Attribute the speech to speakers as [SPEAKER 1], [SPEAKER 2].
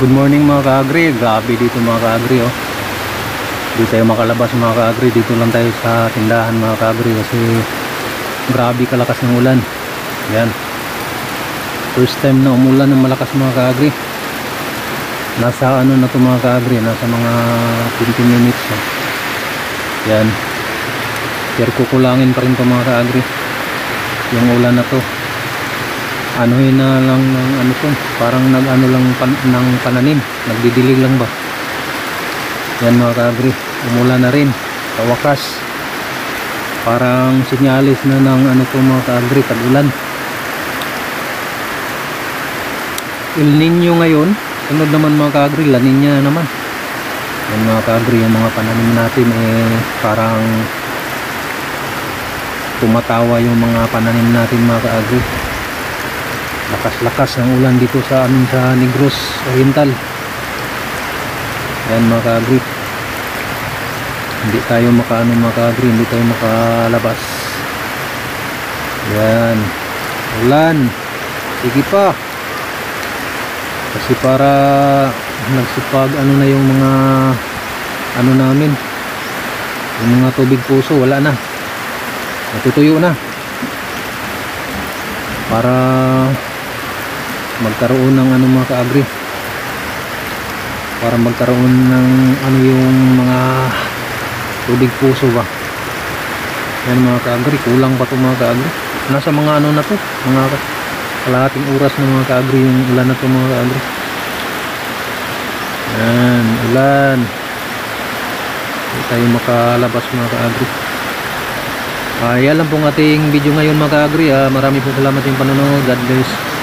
[SPEAKER 1] Good morning mga ka-agri. Grabe dito mga ka-agri oh. Hindi tayo makalabas mga ka-agri. Dito lang tayo sa tindahan mga ka-agri kasi grabe kalakas ng ulan. Yan. First time na umulan ng malakas mga ka-agri. Nasa ano na to mga ka-agri, nasa mga 20 minutes oh. Yan. Pero kukulangin pa rin to mga ka-agri. Yung ulan na to. Anuhin na lang ng ano to, parang nag-ano lang ng pananim, nagdidilig lang ba. Yan mga ka-agri, umulan na rin sa wakas. Parang sinyalis na ng ano to mga ka-agri, tag-ulan. El Nino ngayon, sunod naman mga ka-agri, La Nina naman. Yan mga ka-agri, yung mga pananim natin parang tumatawa yung mga pananim natin mga ka-agri. Lakas-lakas ng ulan dito sa amin sa Negros Oriental. Yan mga ka-agri, hindi tayo makaano mga ka-agri, hindi tayo makalabas. Yan, ulan, sige pa kasi para nagsipag ano na yung mga ano namin, yung mga tubig puso wala na, natutuyo na para magkaroon ng ano mga ka-agri, para magkaroon ng ano yung mga tubig puso ba. Yan mga ka-agri, kulang pa ito mga ka-agri. Nasa mga ano na to, mga kalahating oras na mga ka-agri yung ulan na to mga ka-agri. Yan, ulan, hindi tayo makalabas mga ka-agri. Yan lang pong ating video ngayon mga ka-agri. Maraming po salamat yung panonood. God bless.